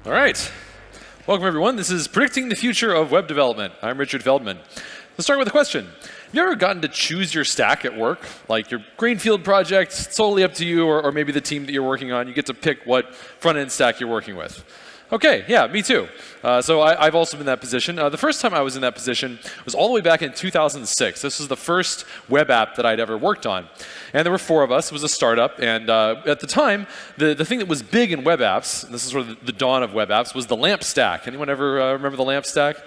All right. Welcome, everyone. This is Predicting the Future of Web Development. I'm Richard Feldman. Let's start with a question. Have you ever gotten to choose your stack at work? Like your greenfield project, it's totally up to you, or maybe the team that you're working on, you get to pick what front-end stack you're working with. Okay, yeah, me too. So I've also been in that position. The first time I was in that position was all the way back in 2006. This was the first web app that I'd ever worked on. And there were 4 of us. It was a startup. And at the time, the thing that was big in web apps, and this is sort of the dawn of web apps, was the LAMP stack. Anyone ever remember the LAMP stack?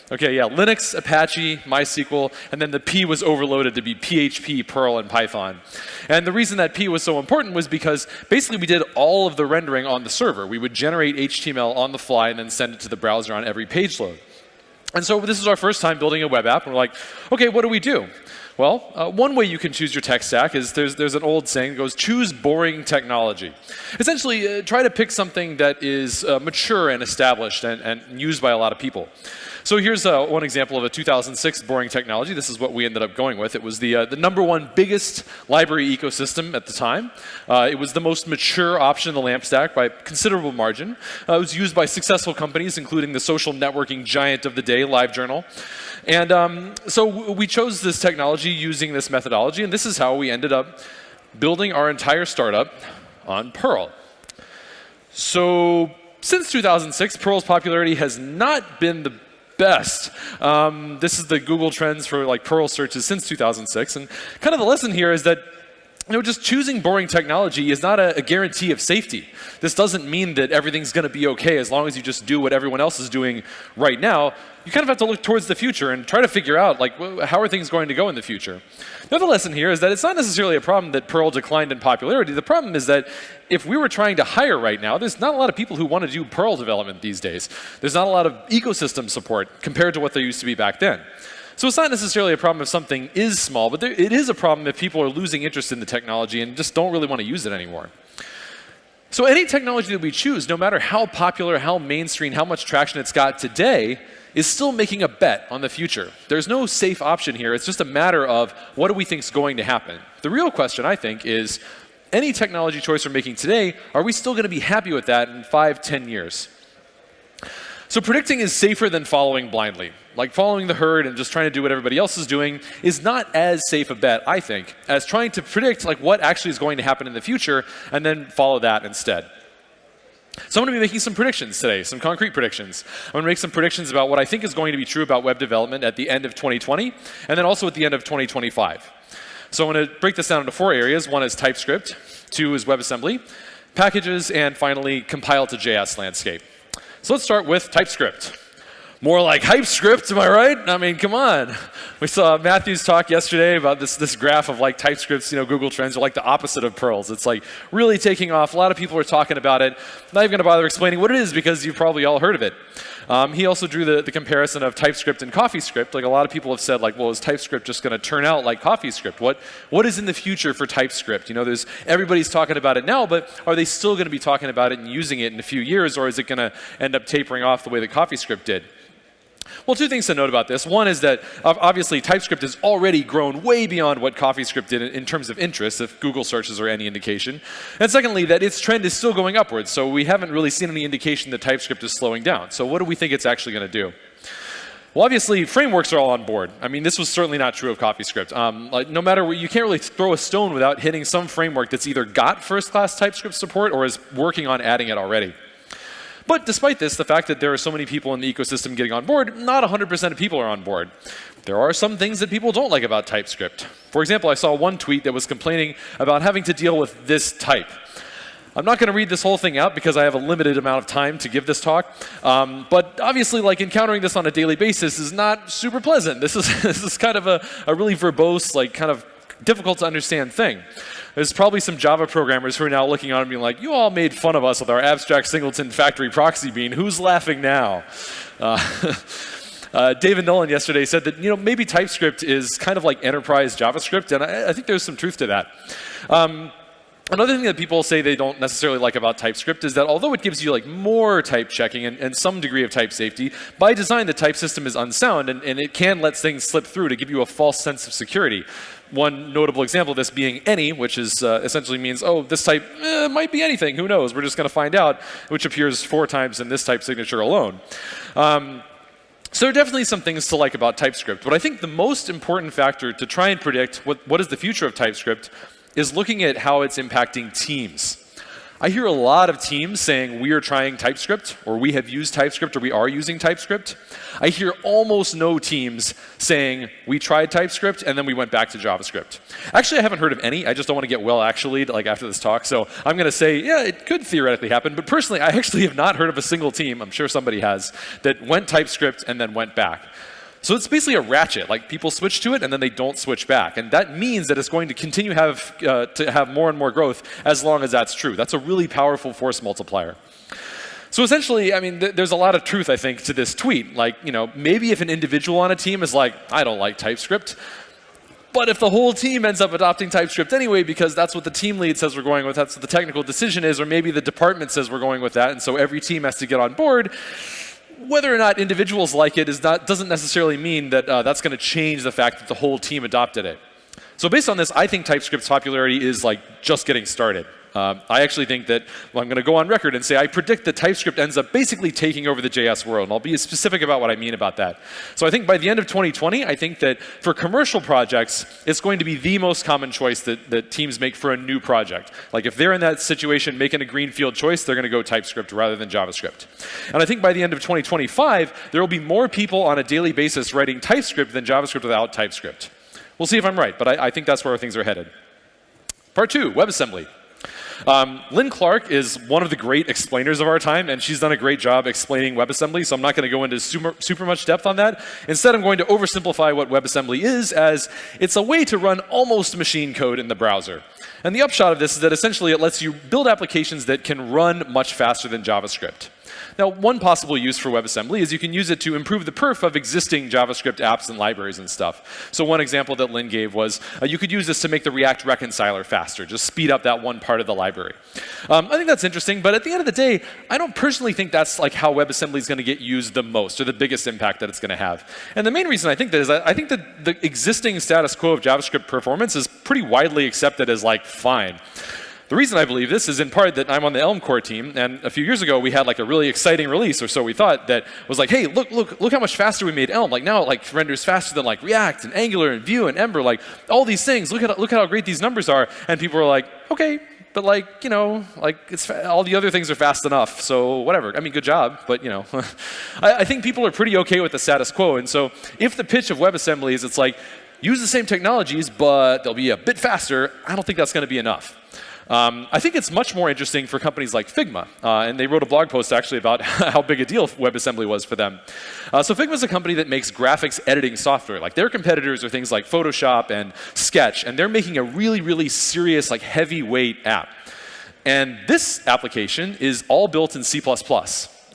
Okay, yeah, Linux, Apache, MySQL, and then the P was overloaded to be PHP, Perl, and Python. And the reason that P was so important was because basically we did all of the rendering on the server. We would generate HTML on the fly and then send it to the browser on every page load. And so this is our first time building a web app, and we're like, okay, what do we do? Well, one way you can choose your tech stack is there's an old saying that goes, choose boring technology. Essentially, try to pick something that is mature and established and used by a lot of people. So here's one example of a 2006 boring technology. This is what we ended up going with. It was the #1 biggest library ecosystem at the time. It was the most mature option in the LAMP stack by a considerable margin. It was used by successful companies, including the social networking giant of the day, LiveJournal. And so we chose this technology using this methodology, and this is how we ended up building our entire startup on Perl. So since 2006, Perl's popularity has not been the best. This is the Google Trends for like Perl searches since 2006, and kind of the lesson here is that just choosing boring technology is not a guarantee of safety. This doesn't mean that everything's going to be okay as long as you just do what everyone else is doing right now. You kind of have to look towards the future and try to figure out, like, how are things going to go in the future? The other lesson here is that it's not necessarily a problem that Perl declined in popularity. The problem is that if we were trying to hire right now, there's not a lot of people who want to do Perl development these days. There's not a lot of ecosystem support compared to what there used to be back then. So it's not necessarily a problem if something is small, but it is a problem if people are losing interest in the technology and just don't really want to use it anymore. So any technology that we choose, no matter how popular, how mainstream, how much traction it's got today, is still making a bet on the future. There's no safe option here. It's just a matter of what do we think is going to happen. The real question, I think, is any technology choice we're making today, are we still going to be happy with that in 5, 10 years? So predicting is safer than following blindly. Like following the herd and just trying to do what everybody else is doing is not as safe a bet, I think, as trying to predict like what actually is going to happen in the future and then follow that instead. So I'm going to be making some predictions today, some concrete predictions. I'm going to make some predictions about what I think is going to be true about web development at the end of 2020 and then also at the end of 2025. So I'm going to break this down into 4 areas. 1 is TypeScript, 2 is WebAssembly, packages, and finally compile to JS landscape. So let's start with TypeScript. More like HypeScript, am I right? I mean, come on. We saw Matthew's talk yesterday about this graph of like TypeScript's, Google Trends are like the opposite of Perl's. It's like really taking off. A lot of people are talking about it. Not even going to bother explaining what it is because you've probably all heard of it. He also drew the comparison of TypeScript and CoffeeScript. Like a lot of people have said, like, well, is TypeScript just going to turn out like CoffeeScript? What is in the future for TypeScript? Everybody's talking about it now, but are they still going to be talking about it and using it in a few years, or is it going to end up tapering off the way that CoffeeScript did? Well, 2 things to note about this. One is that obviously TypeScript has already grown way beyond what CoffeeScript did in terms of interest, if Google searches are any indication. And secondly, that its trend is still going upwards. So we haven't really seen any indication that TypeScript is slowing down. So what do we think it's actually going to do? Well, obviously, frameworks are all on board. I mean, this was certainly not true of CoffeeScript. Like, no matter what, you can't really throw a stone without hitting some framework that's either got first-class TypeScript support or is working on adding it already. But despite this, the fact that there are so many people in the ecosystem getting on board, not 100% of people are on board. There are some things that people don't like about TypeScript. For example, I saw one tweet that was complaining about having to deal with this type. I'm not going to read this whole thing out because I have a limited amount of time to give this talk. But obviously, like encountering this on a daily basis is not super pleasant. This is kind of a really verbose, like kind of difficult to understand thing. There's probably some Java programmers who are now looking on and being like, you all made fun of us with our abstract singleton factory proxy bean. Who's laughing now? David Nolan yesterday said that maybe TypeScript is kind of like enterprise JavaScript, and I think there's some truth to that. Another thing that people say they don't necessarily like about TypeScript is that although it gives you like more type checking and some degree of type safety, by design the type system is unsound and it can let things slip through to give you a false sense of security. One notable example of this being any, which is essentially means, oh, this type might be anything. Who knows? We're just going to find out, which appears 4 times in this type signature alone. So there are definitely some things to like about TypeScript. But I think the most important factor to try and predict what is the future of TypeScript is looking at how it's impacting teams. I hear a lot of teams saying we are trying TypeScript, or we have used TypeScript, or we are using TypeScript. I hear almost no teams saying we tried TypeScript and then we went back to JavaScript. Actually, I haven't heard of any. I just don't want to get well actually like after this talk. So I'm going to say, yeah, it could theoretically happen. But personally, I actually have not heard of a single team, I'm sure somebody has, that went TypeScript and then went back. So it's basically a ratchet. Like people switch to it and then they don't switch back. And that means that it's going to continue to have more and more growth as long as that's true. That's a really powerful force multiplier. So essentially, I mean, there's a lot of truth, I think, to this tweet. Like, you know, maybe if an individual on a team is like, I don't like TypeScript, but if the whole team ends up adopting TypeScript anyway because that's what the team lead says we're going with, that's what the technical decision is, or maybe the department says we're going with that, and so every team has to get on board, whether or not individuals like it doesn't necessarily mean that that's going to change the fact that the whole team adopted it. So based on this, I think TypeScript's popularity is like just getting started. I actually think that, well, I'm going to go on record and say I predict that TypeScript ends up basically taking over the JS world, and I'll be specific about what I mean about that. So I think by the end of 2020, I think that for commercial projects, it's going to be the most common choice that teams make for a new project. Like if they're in that situation making a greenfield choice, they're going to go TypeScript rather than JavaScript. And I think by the end of 2025, there will be more people on a daily basis writing TypeScript than JavaScript without TypeScript. We'll see if I'm right, but I think that's where things are headed. Part 2, WebAssembly. Lynn Clark is one of the great explainers of our time, and she's done a great job explaining WebAssembly, so I'm not going to go into super much depth on that. Instead, I'm going to oversimplify what WebAssembly is as it's a way to run almost machine code in the browser. And the upshot of this is that essentially it lets you build applications that can run much faster than JavaScript. Now, one possible use for WebAssembly is you can use it to improve the perf of existing JavaScript apps and libraries and stuff. So one example that Lynn gave was you could use this to make the React reconciler faster, just speed up that one part of the library. I think that's interesting, but at the end of the day, I don't personally think that's like how WebAssembly is going to get used the most or the biggest impact that it's going to have. And the main reason I think that is I think that the existing status quo of JavaScript performance is pretty widely accepted as like fine. The reason I believe this is in part that I'm on the Elm core team, and a few years ago we had like a really exciting release, or so we thought, that was like, hey, look how much faster we made Elm. Like now it like renders faster than like React and Angular and Vue and Ember, like all these things. Look at how great these numbers are. And people were like, okay, but like, you know, like all the other things are fast enough, so whatever. I mean, good job, but you know. I think people are pretty okay with the status quo, and so if the pitch of WebAssembly is it's like, use the same technologies, but they'll be a bit faster, I don't think that's going to be enough. I think it's much more interesting for companies like Figma, and they wrote a blog post actually about how big a deal WebAssembly was for them. So Figma is a company that makes graphics editing software. Like their competitors are things like Photoshop and Sketch, and they're making a really, really serious, like heavyweight app. And this application is all built in C++.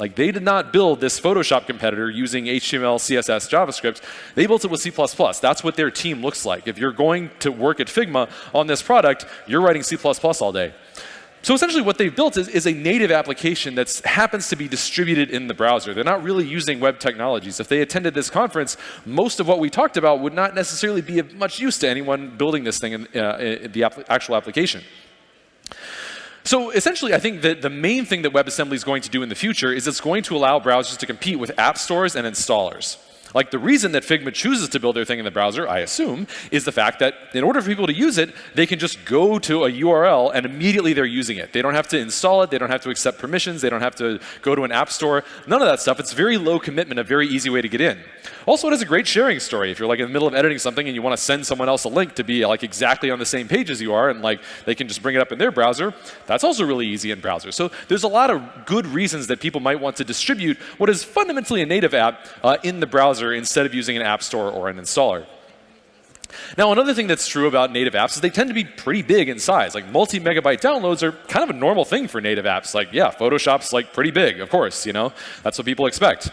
Like they did not build this Photoshop competitor using HTML, CSS, JavaScript. They built it with C++. That's what their team looks like. If you're going to work at Figma on this product, you're writing C++ all day. So essentially what they've built is a native application that happens to be distributed in the browser. They're not really using web technologies. If they attended this conference, most of what we talked about would not necessarily be of much use to anyone building this thing in the actual application. So essentially, I think that the main thing that WebAssembly is going to do in the future is it's going to allow browsers to compete with app stores and installers. Like the reason that Figma chooses to build their thing in the browser, I assume, is the fact that in order for people to use it, they can just go to a URL and immediately they're using it. They don't have to install it, they don't have to accept permissions, they don't have to go to an app store, none of that stuff. It's very low commitment, a very easy way to get in. Also, it has a great sharing story. If you're like in the middle of editing something and you want to send someone else a link to be like exactly on the same page as you are, and like they can just bring it up in their browser, that's also really easy in browser. So there's a lot of good reasons that people might want to distribute what is fundamentally a native app in the browser instead of using an app store or an installer. Now, another thing that's true about native apps is they tend to be pretty big in size. Like multi-megabyte downloads are kind of a normal thing for native apps. Like, yeah, Photoshop's like pretty big, of course, you know, that's what people expect.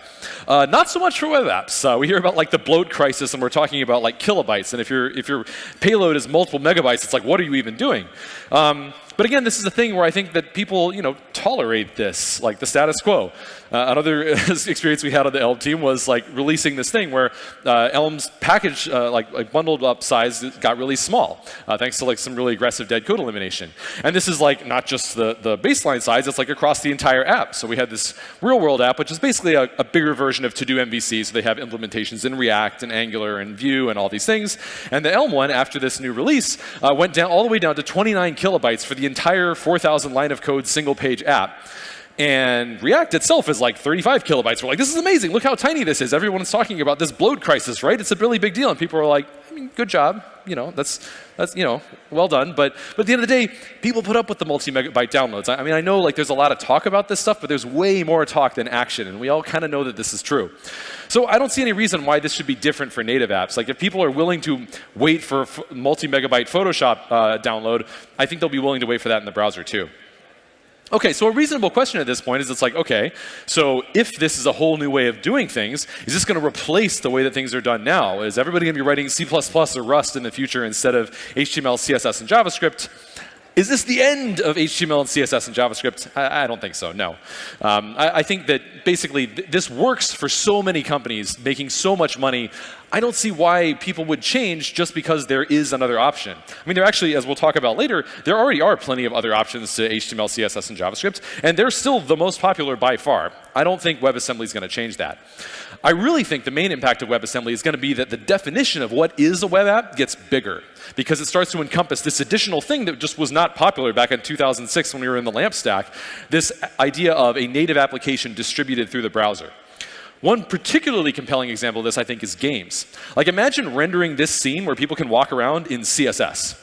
Not so much for web apps. We hear about like the bloat crisis, and we're talking about like kilobytes. And if your payload is multiple megabytes, it's like, what are you even doing? But again, this is a thing where I think that people, tolerate this, like the status quo. Another experience we had on the Elm team was like releasing this thing where Elm's package, like bundled up size got really small, thanks to like some really aggressive dead code elimination. And this is like not just the baseline size, it's like across the entire app. So we had this real world app, which is basically a bigger version of To-Do MVC. So they have implementations in React and Angular and Vue and all these things. And the Elm one, after this new release, went down all the way down to 29 kilobytes for the entire 4,000 line of code single page app. And React itself is like 35 kilobytes. We're like, this is amazing. Look how tiny this is. Everyone's talking about this bloat crisis, right? It's a really big deal. And people are like, I mean, good job. That's well done. But at the end of the day, people put up with the multi-megabyte downloads. I mean, I know like there's a lot of talk about this stuff, but there's way more talk than action. And we all kind of know that this is true. So I don't see any reason why this should be different for native apps. Like if people are willing to wait for multi-megabyte Photoshop download, I think they'll be willing to wait for that in the browser too. Okay, so a reasonable question at this point is it's like, okay, so if this is a whole new way of doing things, is this going to replace the way that things are done now? Is everybody going to be writing C++ or Rust in the future instead of HTML, CSS, and JavaScript? Is this the end of HTML and CSS and JavaScript? I don't think so, no. I think that basically this works for so many companies making so much money. I don't see why people would change just because there is another option. I mean, there actually, as we'll talk about later, there already are plenty of other options to HTML, CSS, and JavaScript, and they're still the most popular by far. I don't think WebAssembly is going to change that. I really think the main impact of WebAssembly is going to be that the definition of what is a web app gets bigger because it starts to encompass this additional thing that just was not popular back in 2006 when we were in the LAMP stack, this idea of a native application distributed through the browser. One particularly compelling example of this, I think, is games. Like imagine rendering this scene where people can walk around in CSS.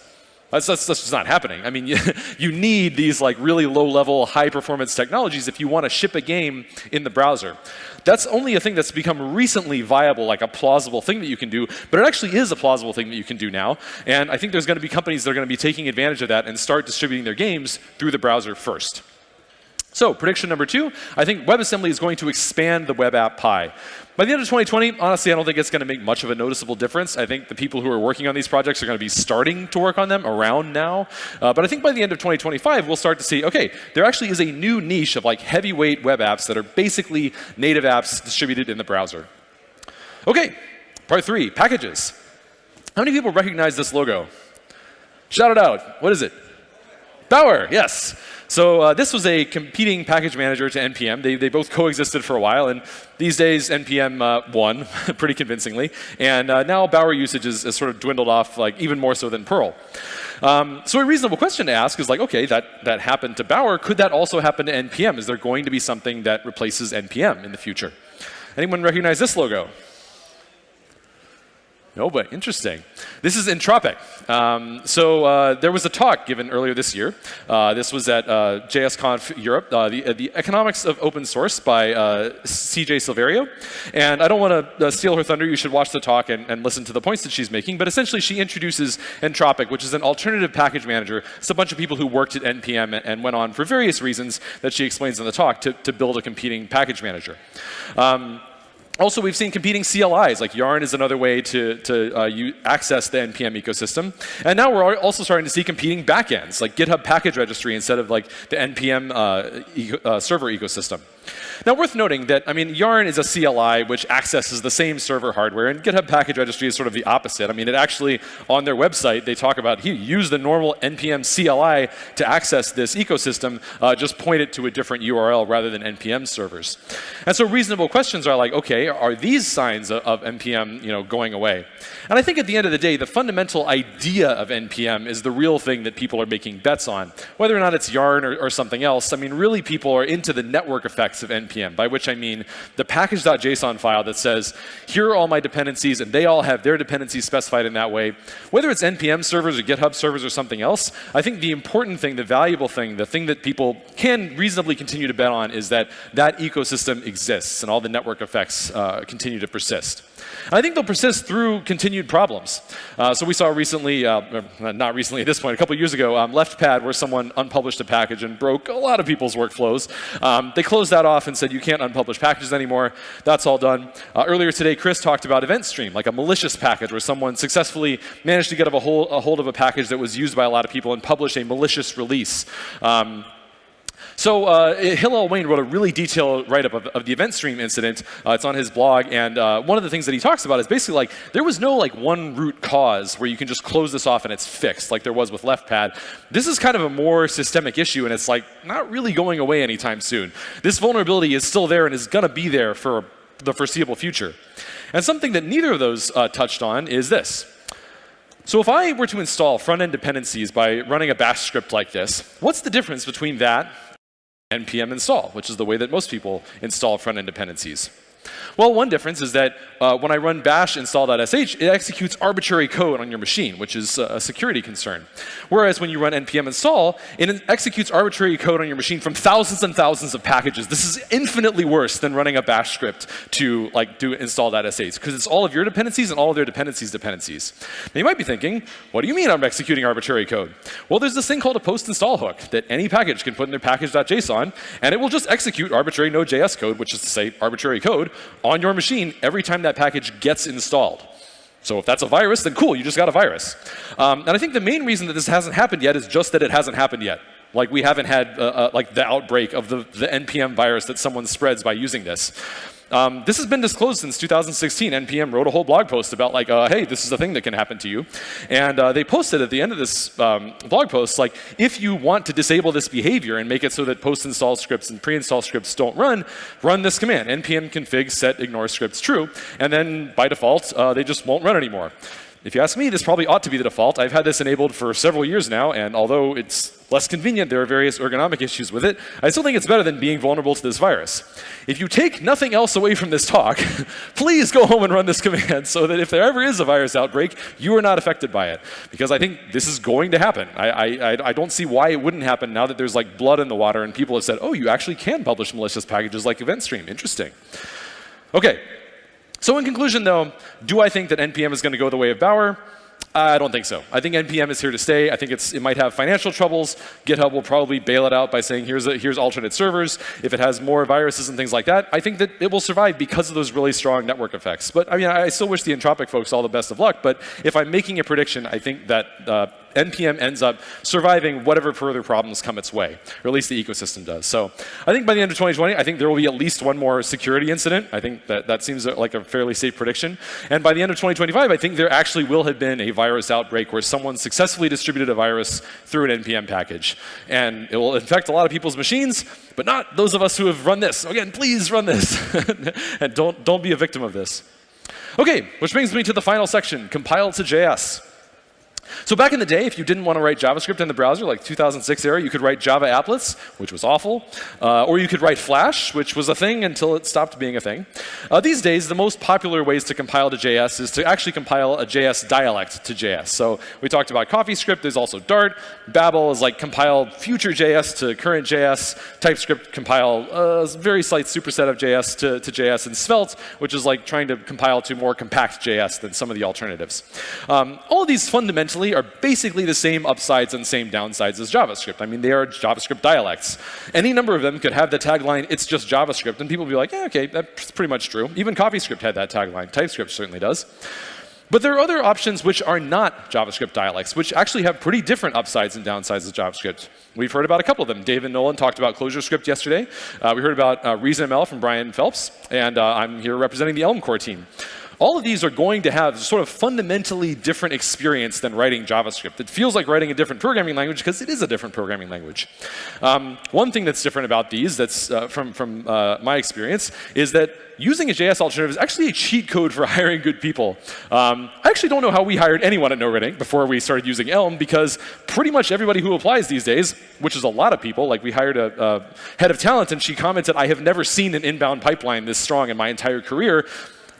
That's just not happening. I mean, you need these like really low-level, high-performance technologies if you want to ship a game in the browser. That's only a thing that's become recently viable, like a plausible thing that you can do, but it actually is a plausible thing that you can do now. And I think there's going to be companies that are going to be taking advantage of that and start distributing their games through the browser first. So prediction number 2, I think WebAssembly is going to expand the web app pie. By the end of 2020, honestly, I don't think it's going to make much of a noticeable difference. I think the people who are working on these projects are going to be starting to work on them around now. But I think by the end of 2025, we'll start to see, okay, there actually is a new niche of like heavyweight web apps that are basically native apps distributed in the browser. Okay, part 3, packages. How many people recognize this logo? Shout it out. What is it? Bower, yes. So this was a competing package manager to NPM. They both coexisted for a while, and these days NPM won pretty convincingly. And now Bower usage is sort of dwindled off, like even more so than Perl. So a reasonable question to ask is like, okay, that happened to Bower. Could that also happen to NPM? Is there going to be something that replaces NPM in the future? Anyone recognize this logo? No, but interesting. This is Entropic. There was a talk given earlier this year. This was at JSConf Europe, the Economics of Open Source by CJ Silverio. And I don't want to steal her thunder. You should watch the talk and listen to the points that she's making. But essentially, she introduces Entropic, which is an alternative package manager. It's a bunch of people who worked at NPM and went on for various reasons that she explains in the talk to build a competing package manager. Also, we've seen competing CLIs, like Yarn is another way to access the NPM ecosystem. And now we're also starting to see competing backends, like GitHub Package Registry instead of like the NPM server ecosystem. Now, worth noting that, I mean, Yarn is a CLI which accesses the same server hardware, and GitHub Package Registry is sort of the opposite. I mean, it actually, on their website, they talk about, use the normal NPM CLI to access this ecosystem, just point it to a different URL rather than NPM servers. And so reasonable questions are like, okay, are these signs of NPM, going away? And I think at the end of the day, the fundamental idea of NPM is the real thing that people are making bets on. Whether or not it's Yarn or something else, I mean, really people are into the network effects of NPM, by which I mean the package.json file that says, here are all my dependencies, and they all have their dependencies specified in that way. Whether it's NPM servers or GitHub servers or something else, I think the important thing, the valuable thing, the thing that people can reasonably continue to bet on is that that ecosystem exists and all the network effects continue to persist. And I think they'll persist through continued problems. So we saw recently, not recently at this point, a couple years ago, LeftPad, where someone unpublished a package and broke a lot of people's workflows. They closed that off and said you can't unpublish packages anymore. That's all done. Earlier today, Chris talked about EventStream, like a malicious package where someone successfully managed to get a hold of a package that was used by a lot of people and publish a malicious release. So Hillel Wayne wrote a really detailed write-up of the EventStream incident. It's on his blog, and one of the things that he talks about is basically like there was no like one root cause where you can just close this off and it's fixed like there was with LeftPad. This is kind of a more systemic issue, and it's like not really going away anytime soon. This vulnerability is still there and is going to be there for the foreseeable future. And something that neither of those touched on is this. So if I were to install front-end dependencies by running a bash script like this, what's the difference between that npm install, which is the way that most people install front-end dependencies? Well, one difference is that when I run bash install.sh, it executes arbitrary code on your machine, which is a security concern. Whereas when you run npm install, it executes arbitrary code on your machine from thousands and thousands of packages. This is infinitely worse than running a bash script to like do install.sh, because it's all of your dependencies and all of their dependencies. Now you might be thinking, what do you mean I'm executing arbitrary code? Well, there's this thing called a post-install hook that any package can put in their package.json, and it will just execute arbitrary Node.js code, which is to say arbitrary code, on your machine every time that package gets installed. So if that's a virus, then cool, you just got a virus. And I think the main reason that this hasn't happened yet is just that it hasn't happened yet. Like we haven't had like the outbreak of the npm virus that someone spreads by using this. This has been disclosed since 2016. NPM wrote a whole blog post about like, hey, this is a thing that can happen to you. And they posted at the end of this blog post, like, if you want to disable this behavior and make it so that post-install scripts and pre-install scripts don't run this command, npm config set ignore scripts true. And then by default, they just won't run anymore. If you ask me, this probably ought to be the default. I've had this enabled for several years now, and although it's less convenient, there are various ergonomic issues with it, I still think it's better than being vulnerable to this virus. If you take nothing else away from this talk, please go home and run this command so that if there ever is a virus outbreak, you are not affected by it. Because I think this is going to happen. I don't see why it wouldn't happen now that there's like blood in the water and people have said, oh, you actually can publish malicious packages like EventStream. Interesting. Okay. So in conclusion, though, do I think that NPM is going to go the way of Bower? I don't think so. I think NPM is here to stay. I think it might have financial troubles. GitHub will probably bail it out by saying here's alternate servers. If it has more viruses and things like that, I think that it will survive because of those really strong network effects. But I mean, I still wish the Entropic folks all the best of luck. But if I'm making a prediction, I think that NPM ends up surviving whatever further problems come its way, or at least the ecosystem does. So I think by the end of 2020, I think there will be at least one more security incident. I think that seems like a fairly safe prediction. And by the end of 2025, I think there actually will have been a virus outbreak where someone successfully distributed a virus through an NPM package. And it will infect a lot of people's machines, but not those of us who have run this. So again, please run this. And don't be a victim of this. Okay, which brings me to the final section, compile to JS. So back in the day, if you didn't want to write JavaScript in the browser, like 2006 era, you could write Java applets, which was awful. Or you could write Flash, which was a thing until it stopped being a thing. These days, the most popular ways to compile to JS is to actually compile a JS dialect to JS. So we talked about CoffeeScript. There's also Dart. Babel is like compile future JS to current JS. TypeScript compile a very slight superset of JS to JS. And Svelte, which is like trying to compile to more compact JS than some of the alternatives. All of these fundamentally are basically the same upsides and same downsides as JavaScript. I mean, they are JavaScript dialects. Any number of them could have the tagline, it's just JavaScript, and people would be like, yeah, okay, that's pretty much true. Even CoffeeScript had that tagline. TypeScript certainly does. But there are other options which are not JavaScript dialects, which actually have pretty different upsides and downsides of JavaScript. We've heard about a couple of them. Dave and Nolan talked about ClojureScript yesterday. We heard about ReasonML from Brian Phelps, and I'm here representing the Elm core team. All of these are going to have sort of fundamentally different experience than writing JavaScript. It feels like writing a different programming language because it is a different programming language. One thing that's different about these, that's from my experience, is that using a JS alternative is actually a cheat code for hiring good people. I actually don't know how we hired anyone at NoRedink before we started using Elm, because pretty much everybody who applies these days, which is a lot of people, like we hired a head of talent and she commented, I have never seen an inbound pipeline this strong in my entire career.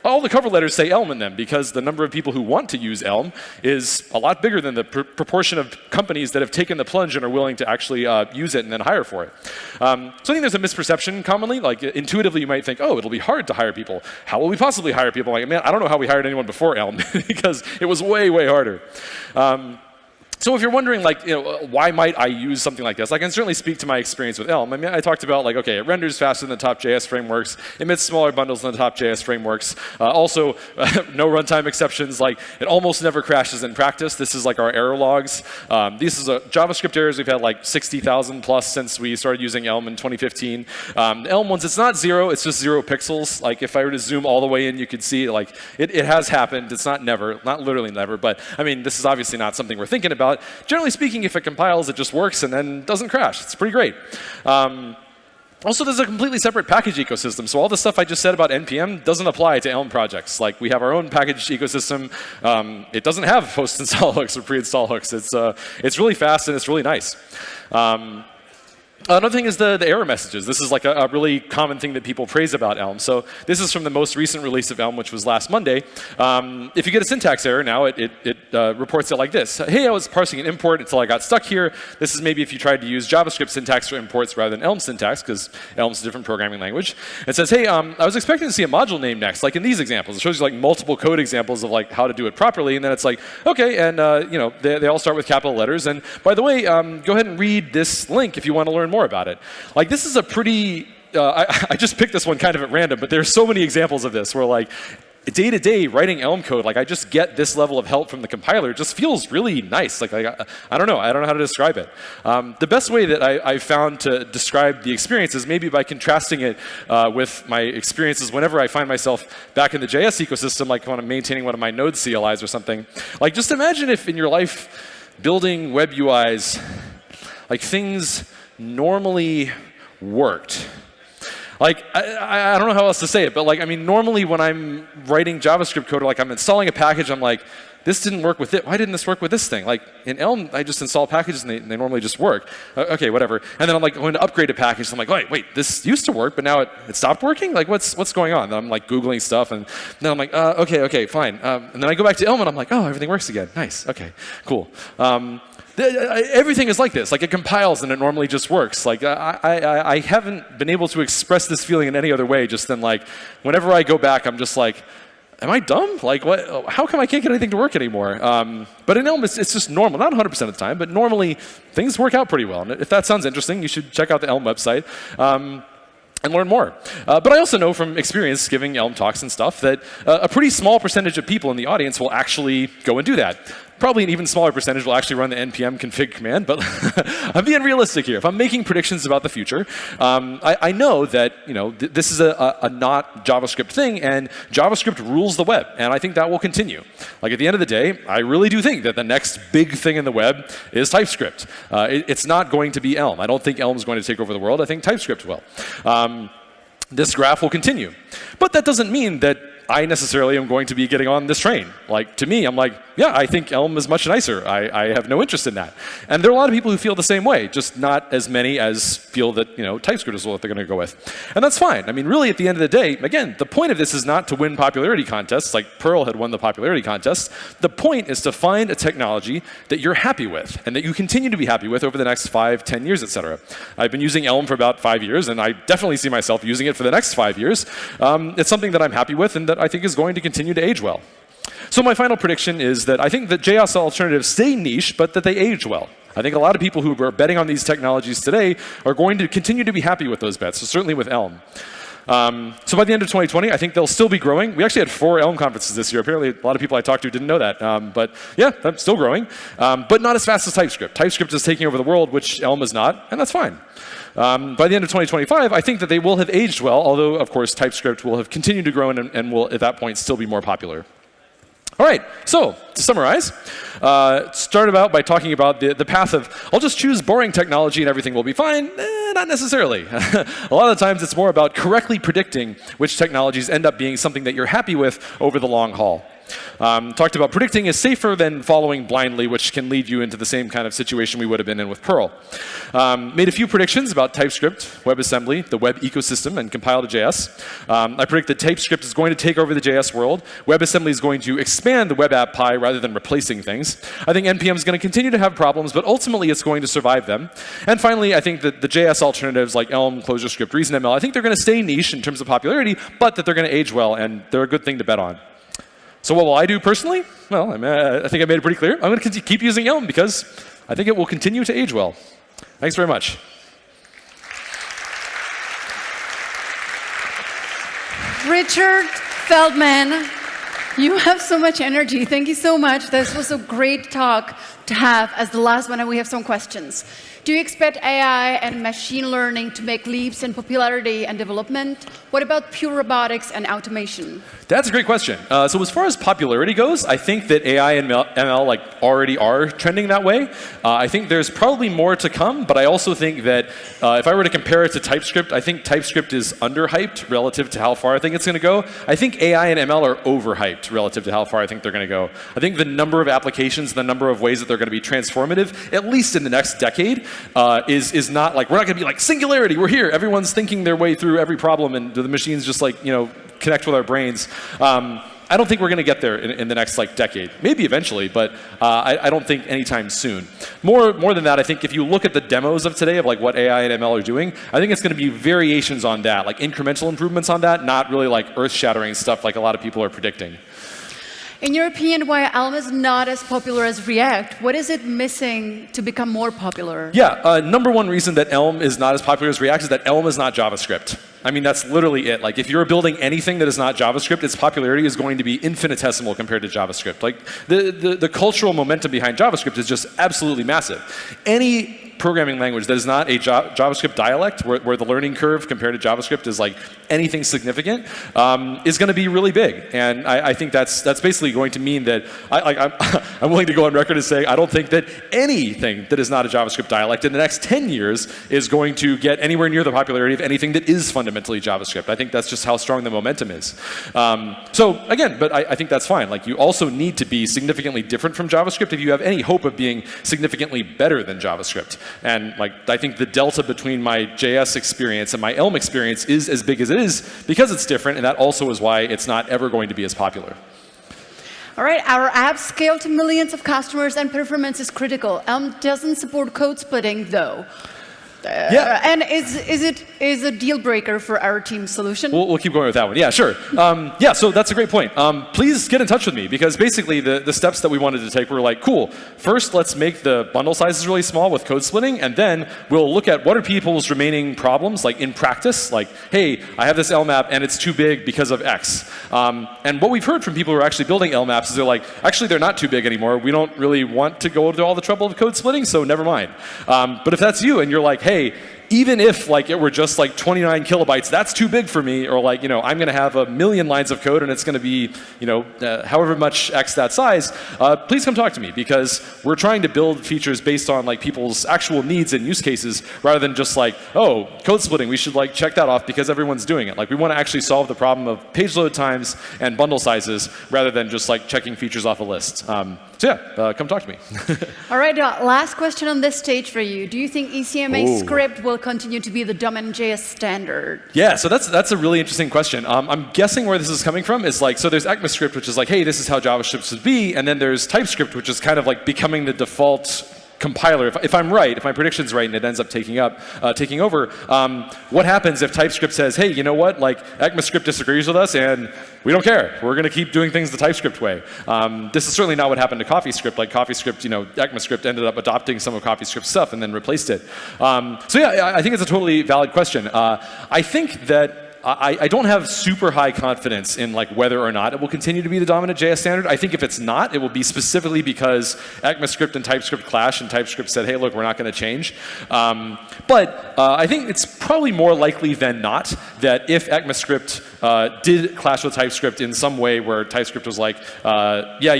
all the cover letters say Elm in them because the number of people who want to use Elm is a lot bigger than the proportion of companies that have taken the plunge and are willing to actually use it and then hire for it. So I think there's a misperception commonly. Like intuitively, you might think, oh, it'll be hard to hire people. How will we possibly hire people? Like, man, I don't know how we hired anyone before Elm because it was way, way harder. So if you're wondering, like, why might I use something like this? I can certainly speak to my experience with Elm. I mean, I talked about, like, okay, it renders faster than the top JS frameworks, emits smaller bundles than the top JS frameworks. Also, no runtime exceptions. Like, it almost never crashes in practice. This is like our error logs. These is JavaScript errors. We've had like 60,000 plus since we started using Elm in 2015. Elm ones, it's not 0. It's just 0 pixels. Like, if I were to zoom all the way in, you could see, like, it has happened. It's not never, not literally never. But I mean, this is obviously not something we're thinking about. Generally speaking, if it compiles, it just works and then doesn't crash. It's pretty great. Also, there's a completely separate package ecosystem. So all the stuff I just said about NPM doesn't apply to Elm projects. Like, we have our own package ecosystem. It doesn't have post-install hooks or pre-install hooks. It's really fast and it's really nice. Another thing is the error messages. This is like a really common thing that people praise about Elm. So this is from the most recent release of Elm, which was last Monday. If you get a syntax error now, it reports it like this. Hey, I was parsing an import until I got stuck here. This is maybe if you tried to use JavaScript syntax for imports rather than Elm syntax, because Elm's a different programming language. It says, hey, I was expecting to see a module name next, like in these examples. It shows you like multiple code examples of like how to do it properly, and then it's like, okay, and they all start with capital letters. And by the way, go ahead and read this link if you want to learn more about it. Like, this is a pretty, I just picked this one kind of at random, but there's so many examples of this where, like, day to day writing Elm code, like, I just get this level of help from the compiler. It just feels really nice. Like I don't know how to describe it. The best way that I found to describe the experience is maybe by contrasting it with my experiences whenever I find myself back in the JS ecosystem, like when I'm maintaining one of my Node CLIs or something. Like, just imagine if in your life building web UIs, like, things normally worked. Like, I don't know how else to say it, but like, I mean, normally when I'm writing JavaScript code, or like I'm installing a package, I'm like, this didn't work with it. Why didn't this work with this thing? Like, in Elm, I just install packages and they normally just work. Okay, whatever. And then I'm like going to upgrade a package. I'm like, wait, this used to work, but now it stopped working? Like, what's going on? And I'm like Googling stuff, and then I'm like, okay, fine. And then I go back to Elm and I'm like, oh, everything works again. Nice, okay, cool. Everything is like this. Like, it compiles and it normally just works. Like, I haven't been able to express this feeling in any other way, just than like, whenever I go back, I'm just like, am I dumb? Like, what? How come I can't get anything to work anymore? But in Elm, it's just normal. Not 100% of the time, but normally things work out pretty well. And if that sounds interesting, you should check out the Elm website. And learn more. But I also know from experience giving Elm talks and stuff that a pretty small percentage of people in the audience will actually go and do that. Probably an even smaller percentage will actually run the npm config command, but I'm being realistic here. If I'm making predictions about the future, I know that this is a not JavaScript thing, and JavaScript rules the web, and I think that will continue. Like, at the end of the day, I really do think that the next big thing in the web is TypeScript. It's not going to be Elm. I don't think Elm is going to take over the world. I think TypeScript will. This graph will continue. But that doesn't mean that I necessarily am going to be getting on this train. Like, to me, I'm like, yeah, I think Elm is much nicer. I have no interest in that. And there are a lot of people who feel the same way, just not as many as feel that TypeScript is what they're going to go with. And that's fine. I mean, really, at the end of the day, again, the point of this is not to win popularity contests, like Perl had won the popularity contest. The point is to find a technology that you're happy with, and that you continue to be happy with over the next 5, 10 years, et cetera. I've been using Elm for about 5 years, and I definitely see myself using it for the next 5 years. It's something that I'm happy with and that I think is going to continue to age well. So my final prediction is that I think that JS alternatives stay niche, but that they age well. I think a lot of people who are betting on these technologies today are going to continue to be happy with those bets, so certainly with Elm. So by the end of 2020, I think they'll still be growing. We actually had 4 Elm conferences this year. Apparently, a lot of people I talked to didn't know that. But yeah, that's still growing. But not as fast as TypeScript. TypeScript is taking over the world, which Elm is not, and that's fine. By the end of 2025, I think that they will have aged well, although, of course, TypeScript will have continued to grow and will, at that point, still be more popular. All right, so to summarize, start about by talking about the path of, I'll just choose boring technology and everything will be fine. Not necessarily. A lot of the times it's more about correctly predicting which technologies end up being something that you're happy with over the long haul. Talked about predicting is safer than following blindly, which can lead you into the same kind of situation we would have been in with Perl. Made a few predictions about TypeScript, WebAssembly, the web ecosystem, and compile to JS. I predict that TypeScript is going to take over the JS world. WebAssembly is going to expand the web app pie rather than replacing things. I think NPM is going to continue to have problems, but ultimately it's going to survive them. And finally, I think that the JS alternatives like Elm, ClojureScript, ReasonML, I think they're going to stay niche in terms of popularity, but that they're going to age well, and they're a good thing to bet on. So what will I do personally? Well, I think I made it pretty clear. I'm going to keep using Elm because I think it will continue to age well. Thanks very much. Richard Feldman, you have so much energy. Thank you so much. This was a great talk to have as the last one, and we have some questions. Do you expect AI and machine learning to make leaps in popularity and development? What about pure robotics and automation? That's a great question. So as far as popularity goes, I think that AI and ML already are trending that way. I think there's probably more to come, but I also think that if I were to compare it to TypeScript, I think TypeScript is underhyped relative to how far I think it's going to go. I think AI and ML are overhyped relative to how far I think they're going to go. I think the number of applications, the number of ways that they're going to be transformative, at least in the next decade, is not like, we're not going to be like singularity, we're here, everyone's thinking their way through every problem, and the machines just like, connect with our brains. I don't think we're going to get there in the next decade. Maybe eventually, but I don't think anytime soon. More than that, I think if you look at the demos of today of what AI and ML are doing, I think it's going to be variations on that, like incremental improvements on that, not really like earth-shattering stuff like a lot of people are predicting. In your opinion, why Elm is not as popular as React? What is it missing to become more popular? Yeah, number one reason that Elm is not as popular as React is that Elm is not JavaScript. I mean, that's literally it. Like, if you're building anything that is not JavaScript, its popularity is going to be infinitesimal compared to JavaScript. Like, the cultural momentum behind JavaScript is just absolutely massive. Any programming language that is not a JavaScript dialect, where the learning curve compared to JavaScript is like anything significant, is going to be really big. And I think that's basically going to mean that I'm willing to go on record as saying I don't think that anything that is not a JavaScript dialect in the next 10 years is going to get anywhere near the popularity of anything that is fundamentally JavaScript. I think that's just how strong the momentum is. So again, but I think that's fine. Like, you also need to be significantly different from JavaScript if you have any hope of being significantly better than JavaScript. And I think the delta between my JS experience and my Elm experience is as big as it is because it's different, and that also is why it's not ever going to be as popular. All right, our apps scale to millions of customers and performance is critical. Elm doesn't support code splitting, though. Yeah. And is a deal breaker for our team solution? We'll keep going with that one. Yeah, sure. Yeah, so that's a great point. Please get in touch with me, because basically the steps that we wanted to take were like, cool, first let's make the bundle sizes really small with code splitting, and then we'll look at what are people's remaining problems, like in practice, like, hey, I have this Elm app and it's too big because of X. And what we've heard from people who are actually building Elm apps is they're like, actually they're not too big anymore. We don't really want to go to all the trouble of code splitting, so never mind. But if that's you and you're like, hey, even if it were just 29 kilobytes, that's too big for me, or I'm going to have 1 million lines of code and it's going to be, however much X that size, please come talk to me, because we're trying to build features based on people's actual needs and use cases, rather than just oh, code splitting, we should check that off because everyone's doing it. We want to actually solve the problem of page load times and bundle sizes, rather than just checking features off a list. So yeah, come talk to me. All right, last question on this stage for you. Do you think ECMA script will continue to be the dominant JS standard? Yeah, so that's a really interesting question. I'm guessing where this is coming from is so there's ECMAScript, which is hey, this is how JavaScript should be, and then there's TypeScript, which is kind of becoming the default compiler. If I'm right, if my prediction's right and it ends up taking over, what happens if TypeScript says, hey, you know what, ECMAScript disagrees with us and we don't care. We're going to keep doing things the TypeScript way. This is certainly not what happened to CoffeeScript. CoffeeScript, ECMAScript ended up adopting some of CoffeeScript's stuff and then replaced it. So yeah, I think it's a totally valid question. I think that I don't have super high confidence in whether or not it will continue to be the dominant JS standard. I think if it's not, it will be specifically because ECMAScript and TypeScript clash, and TypeScript said, hey, look, we're not going to change. But I think it's probably more likely than not that if ECMAScript did clash with TypeScript in some way where TypeScript was yeah,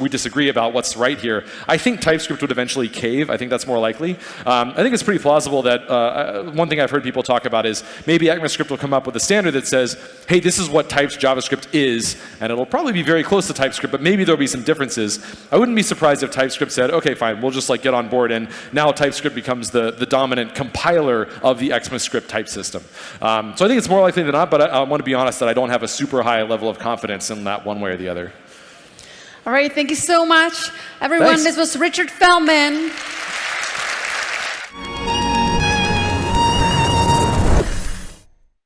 we disagree about what's right here, I think TypeScript would eventually cave. I think that's more likely. I think it's pretty plausible that one thing I've heard people talk about is maybe ECMAScript will come up with a standard that says, hey, this is what types JavaScript is, and it'll probably be very close to TypeScript, but maybe there'll be some differences. I wouldn't be surprised if TypeScript said, okay, fine, we'll just like get on board, and now TypeScript becomes the dominant compiler of the ECMAScript type system. So I think it's more likely than not, but I want to be honest that I don't have a super high level of confidence in that one way or the other. All right, thank you so much. Everyone, Thanks. this was Richard Feldman.